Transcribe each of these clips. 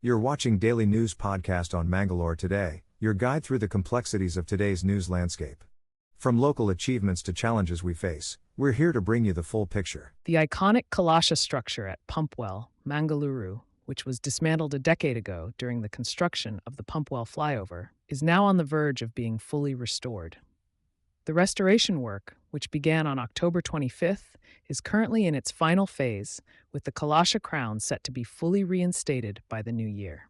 You're watching Daily News Podcast on Mangalore Today, your guide through the complexities of today's news landscape. From local achievements to challenges we face, we're here to bring you the full picture. The iconic Kalasha structure at Pumpwell, Mangaluru, which was dismantled a decade ago during the construction of the Pumpwell flyover, is now on the verge of being fully restored. The restoration work, which began on October 25th, is currently in its final phase, with the Kalasha crown set to be fully reinstated by the new year.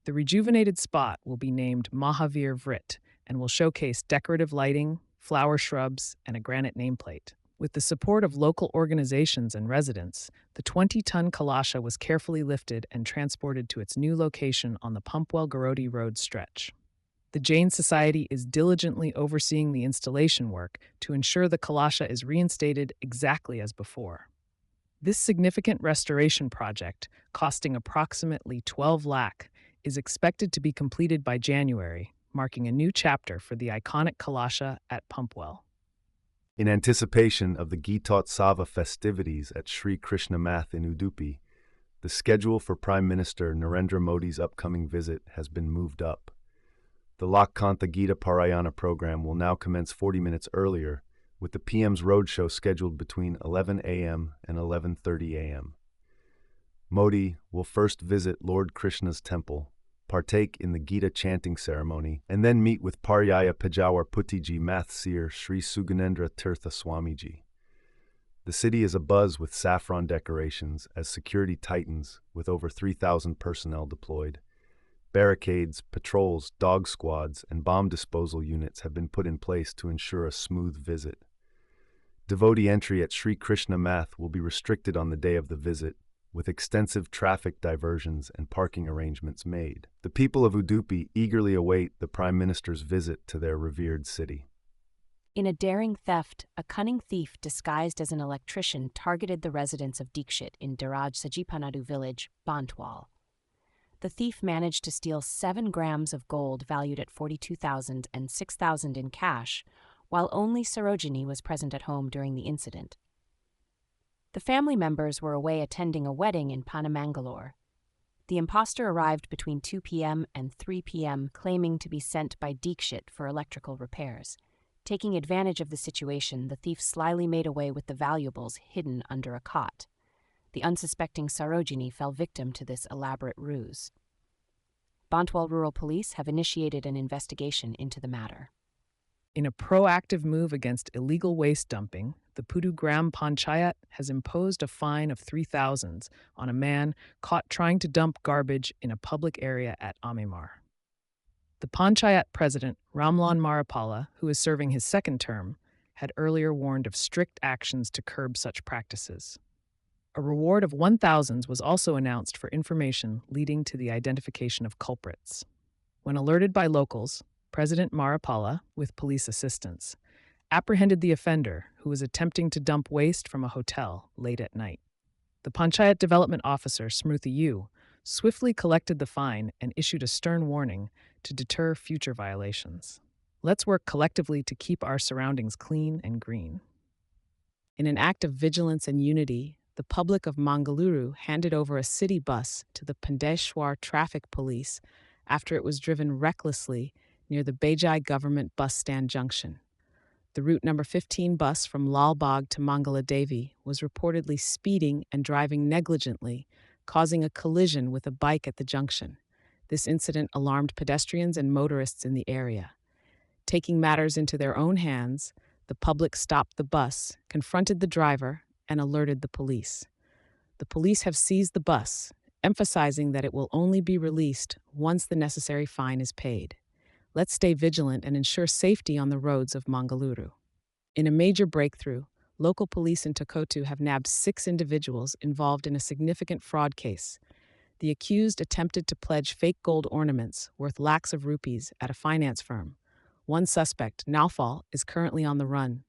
The rejuvenated spot will be named Mahavir Vrit and will showcase decorative lighting, flower shrubs, and a granite nameplate. With the support of local organizations and residents, the 20-ton Kalasha was carefully lifted and transported to its new location on the Pumpwell-Garodi Road stretch. The Jain Society is diligently overseeing the installation work to ensure the Kalasha is reinstated exactly as before. This significant restoration project, costing approximately 12 lakh, is expected to be completed by January, marking a new chapter for the iconic Kalasha at Pumpwell. In anticipation of the Gitotsava festivities at Sri Krishna Math in Udupi, the schedule for Prime Minister Narendra Modi's upcoming visit has been moved up. The Lakshakantha Gita Parayana program will now commence 40 minutes earlier, with the PM's roadshow scheduled between 11 a.m. and 11:30 a.m. Modi will first visit Lord Krishna's temple, partake in the Gita chanting ceremony, and then meet with Paryaya Pejawar Putiji Math Seer Sri Suganendra Tirtha Swamiji. The city is abuzz with saffron decorations as security tightens, with over 3,000 personnel deployed. Barricades, patrols, dog squads, and bomb disposal units have been put in place to ensure a smooth visit. Devotee entry at Sri Krishna Math will be restricted on the day of the visit, with extensive traffic diversions and parking arrangements made. The people of Udupi eagerly await the Prime Minister's visit to their revered city. In a daring theft, a cunning thief disguised as an electrician targeted the residents of Dikshit in Daraj Sajipanadu village, Bantwal. The thief managed to steal 7 grams of gold valued at 42,000 and 6,000 in cash, while only Sarojini was present at home during the incident. The family members were away attending a wedding in Mangalore. The imposter arrived between 2 p.m. and 3 p.m., claiming to be sent by Dikshit for electrical repairs. Taking advantage of the situation, the thief slyly made away with the valuables hidden under a cot. The unsuspecting Sarojini fell victim to this elaborate ruse. Bantwal Rural Police have initiated an investigation into the matter. In a proactive move against illegal waste dumping, the Puduvillage panchayat has imposed a fine of 3,000 on a man caught trying to dump garbage in a public area at Amimar. The panchayat president, Ramlan Maripala, who is serving his second term, had earlier warned of strict actions to curb such practices. A reward of 1,000 was also announced for information leading to the identification of culprits. When alerted by locals, President Maripala, with police assistance, apprehended the offender, who was attempting to dump waste from a hotel late at night. The Panchayat Development Officer, Smruti U, swiftly collected the fine and issued a stern warning to deter future violations. Let's work collectively to keep our surroundings clean and green. In an act of vigilance and unity, the public of Mangaluru handed over a city bus to the Pandeshwar Traffic Police after it was driven recklessly near the Bejai government bus stand junction. The route number 15 bus from Lalbagh to Mangaladevi was reportedly speeding and driving negligently, causing a collision with a bike at the junction. This incident alarmed pedestrians and motorists in the area. Taking matters into their own hands, the public stopped the bus, confronted the driver, and alerted the police. The police have seized the bus, emphasizing that it will only be released once the necessary fine is paid. Let's stay vigilant and ensure safety on the roads of Mangaluru. In a major breakthrough, local police in Tokotu have nabbed 6 individuals involved in a significant fraud case. The accused attempted to pledge fake gold ornaments worth lakhs of rupees at a finance firm. One suspect, Naufal, is currently on the run.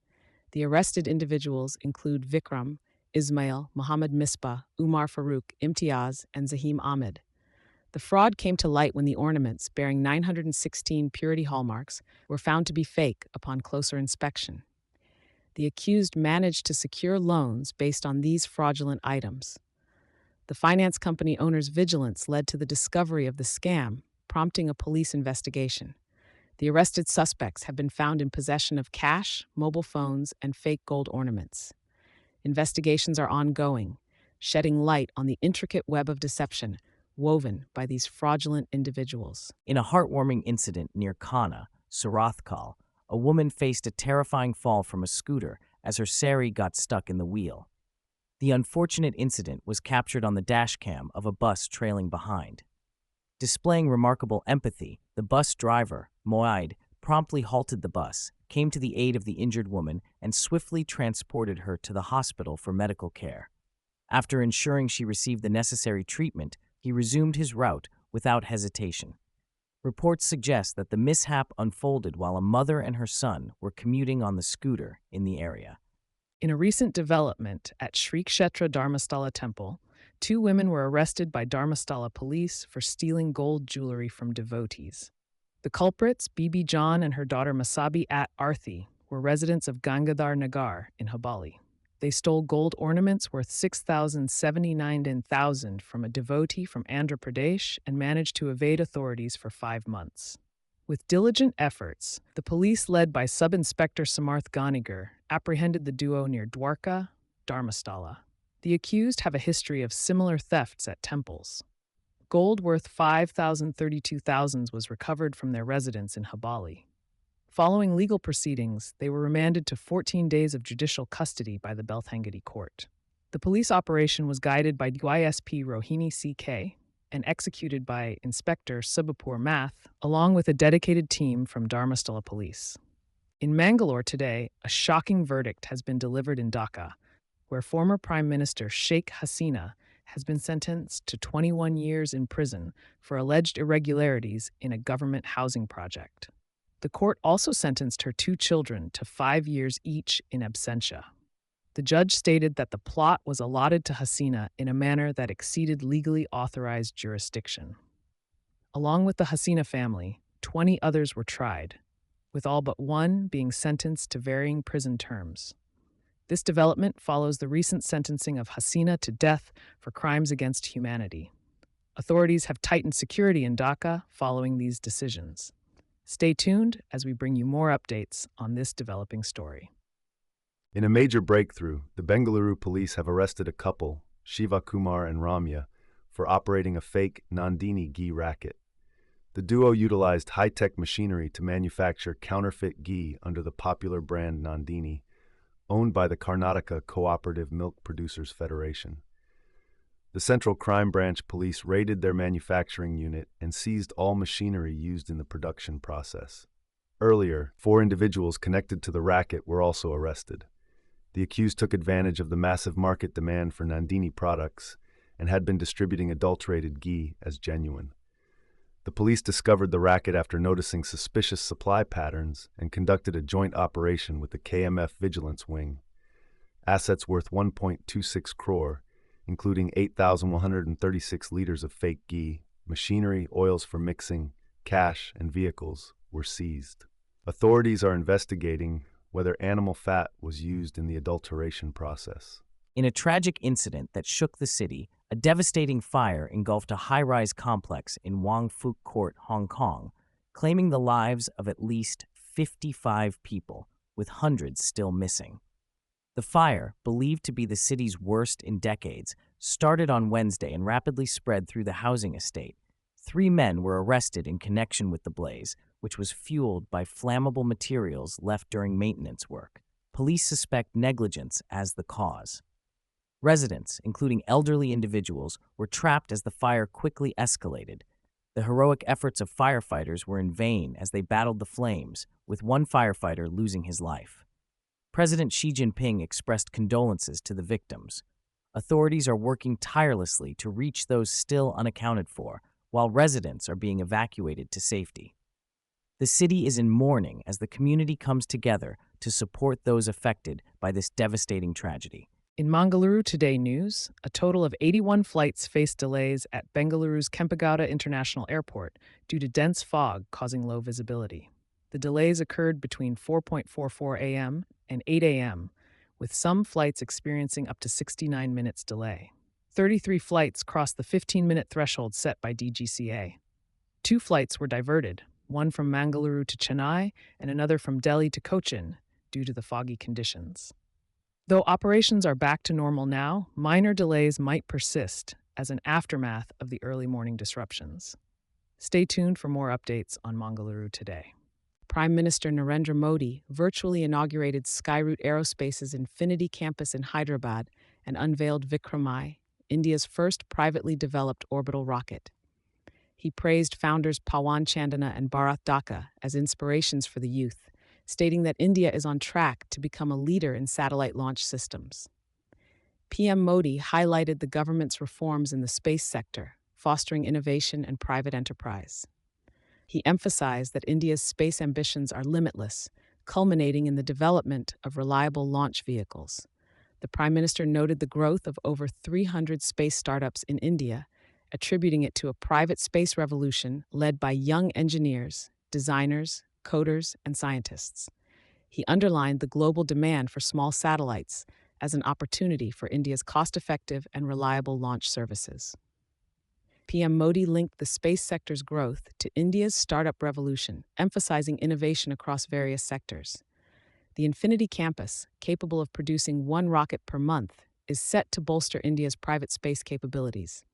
The arrested individuals include Vikram, Ismail, Muhammad Misbah, Umar Farooq, Imtiaz, and Zahim Ahmed. The fraud came to light when the ornaments, bearing 916 purity hallmarks, were found to be fake upon closer inspection. The accused managed to secure loans based on these fraudulent items. The finance company owner's vigilance led to the discovery of the scam, prompting a police investigation. The arrested suspects have been found in possession of cash, mobile phones, and fake gold ornaments. Investigations are ongoing, shedding light on the intricate web of deception woven by these fraudulent individuals. In a heartwarming incident near Kana, Surathkal, a woman faced a terrifying fall from a scooter as her sari got stuck in the wheel. The unfortunate incident was captured on the dashcam of a bus trailing behind. Displaying remarkable empathy, the bus driver, Moaid, promptly halted the bus, came to the aid of the injured woman, and swiftly transported her to the hospital for medical care. After ensuring she received the necessary treatment, he resumed his route without hesitation. Reports suggest that the mishap unfolded while a mother and her son were commuting on the scooter in the area. In a recent development at Sri Kshetra Dharmasthala Temple, 2 women were arrested by Dharmasthala police for stealing gold jewelry from devotees. The culprits, Bibi John and her daughter Masabi at Arthi, were residents of Gangadhar Nagar in Hubballi. They stole gold ornaments worth 6,079 from a devotee from Andhra Pradesh and managed to evade authorities for 5 months. With diligent efforts, the police led by Sub-Inspector Samarth Ganigar apprehended the duo near Dwarka, Dharmasthala. The accused have a history of similar thefts at temples. Gold worth 5,032 was recovered from their residence in Hubballi. Following legal proceedings, they were remanded to 14 days of judicial custody by the Belthangadi court. The police operation was guided by DYSP Rohini CK and executed by Inspector Subapur Math, along with a dedicated team from Dharmasthala Police. In Mangalore today, a shocking verdict has been delivered in Dhaka, where former Prime Minister Sheikh Hasina has been sentenced to 21 years in prison for alleged irregularities in a government housing project. The court also sentenced her 2 children to 5 years each in absentia. The judge stated that the plot was allotted to Hasina in a manner that exceeded legally authorized jurisdiction. Along with the Hasina family, 20 others were tried, with all but one being sentenced to varying prison terms. This development follows the recent sentencing of Hasina to death for crimes against humanity. Authorities have tightened security in Dhaka following these decisions. Stay tuned as we bring you more updates on this developing story. In a major breakthrough, the Mangaluru police have arrested a couple, Shiva Kumar and Ramya, for operating a fake Nandini ghee racket. The duo utilized high-tech machinery to manufacture counterfeit ghee under the popular brand Nandini, owned by the Karnataka Cooperative Milk Producers Federation. The Central Crime Branch police raided their manufacturing unit and seized all machinery used in the production process. Earlier, 4 individuals connected to the racket were also arrested. The accused took advantage of the massive market demand for Nandini products and had been distributing adulterated ghee as genuine. The police discovered the racket after noticing suspicious supply patterns and conducted a joint operation with the KMF Vigilance Wing. Assets worth 1.26 crore, including 8,136 liters of fake ghee, machinery, oils for mixing, cash, and vehicles, were seized. Authorities are investigating whether animal fat was used in the adulteration process. In a tragic incident that shook the city, a devastating fire engulfed a high-rise complex in Wang Fuk Court, Hong Kong, claiming the lives of at least 55 people, with hundreds still missing. The fire, believed to be the city's worst in decades, started on Wednesday and rapidly spread through the housing estate. 3 men were arrested in connection with the blaze, which was fueled by flammable materials left during maintenance work. Police suspect negligence as the cause. Residents, including elderly individuals, were trapped as the fire quickly escalated. The heroic efforts of firefighters were in vain as they battled the flames, with one firefighter losing his life. President Xi Jinping expressed condolences to the victims. Authorities are working tirelessly to reach those still unaccounted for, while residents are being evacuated to safety. The city is in mourning as the community comes together to support those affected by this devastating tragedy. In Mangaluru Today News, a total of 81 flights faced delays at Bengaluru's Kempegowda International Airport due to dense fog causing low visibility. The delays occurred between 4:44 a.m. and 8 a.m., with some flights experiencing up to 69 minutes delay. 33 flights crossed the 15-minute threshold set by DGCA. 2 flights were diverted, one from Mangaluru to Chennai and another from Delhi to Cochin, due to the foggy conditions. Though operations are back to normal now, minor delays might persist as an aftermath of the early morning disruptions. Stay tuned for more updates on Mangaluru today. Prime Minister Narendra Modi virtually inaugurated Skyroot Aerospace's Infinity Campus in Hyderabad and unveiled Vikram-I, India's first privately developed orbital rocket. He praised founders Pawan Chandana and Bharat Dhaka as inspirations for the youth, stating that India is on track to become a leader in satellite launch systems. PM Modi highlighted the government's reforms in the space sector, fostering innovation and private enterprise. He emphasized that India's space ambitions are limitless, culminating in the development of reliable launch vehicles. The Prime Minister noted the growth of over 300 space startups in India, attributing it to a private space revolution led by young engineers, designers, coders, and scientists. He underlined the global demand for small satellites as an opportunity for India's cost-effective and reliable launch services. PM Modi linked the space sector's growth to India's startup revolution, emphasizing innovation across various sectors. The Infinity Campus, capable of producing 1 rocket per month, is set to bolster India's private space capabilities.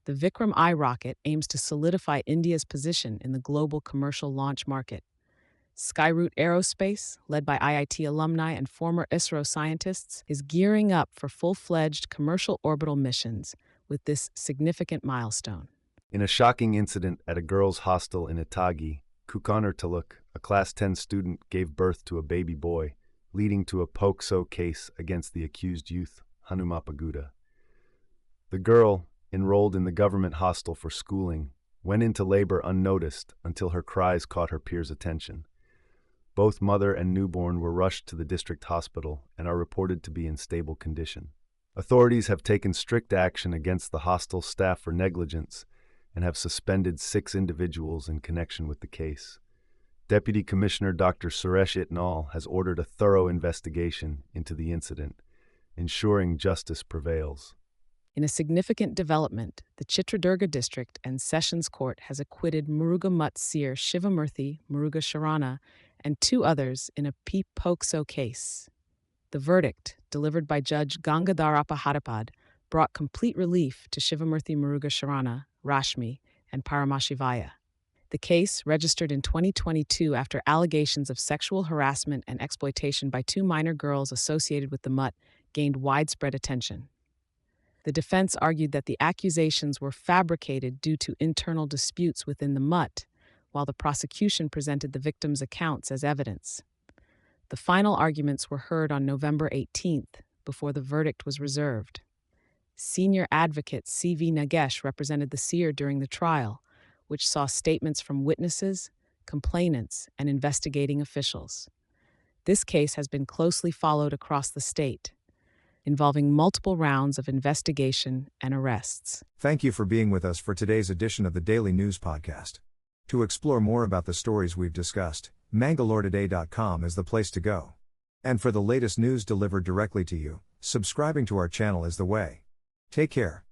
The Vikram-I rocket aims to solidify India's position in the global commercial launch market. Skyroot Aerospace, led by IIT alumni and former ISRO scientists, is gearing up for full-fledged commercial orbital missions with this significant milestone. In a shocking incident at a girls' hostel in Itagi, Kukaner Taluk, a Class 10 student, gave birth to a baby boy, leading to a POCSO case against the accused youth, Hanumapaguda. The girl, enrolled in the government hostel for schooling, went into labor unnoticed until her cries caught her peers' attention. Both mother and newborn were rushed to the district hospital and are reported to be in stable condition. Authorities have taken strict action against the hostel staff for negligence and have suspended 6 individuals in connection with the case. Deputy Commissioner Dr. Suresh Itnal has ordered a thorough investigation into the incident, ensuring justice prevails. In a significant development, the Chitradurga District and Sessions Court has acquitted Muruga Mutt seer Shivamurthy Muruga Sharana and 2 others in a POCSO case. The verdict, delivered by Judge Gangadharappa Hadapad, brought complete relief to Shivamurthy Muruga Sharana, Rashmi, and Paramashivaya. The case, registered in 2022 after allegations of sexual harassment and exploitation by 2 minor girls associated with the Mutt, gained widespread attention. The defense argued that the accusations were fabricated due to internal disputes within the Mutt, while the prosecution presented the victims' accounts as evidence. The final arguments were heard on November 18th, before the verdict was reserved. Senior advocate C.V. Nagesh represented the seer during the trial, which saw statements from witnesses, complainants, and investigating officials. This case has been closely followed across the state, involving multiple rounds of investigation and arrests. Thank you for being with us for today's edition of the Daily News Podcast. To explore more about the stories we've discussed, MangaloreToday.com is the place to go. And for the latest news delivered directly to you, subscribing to our channel is the way. Take care.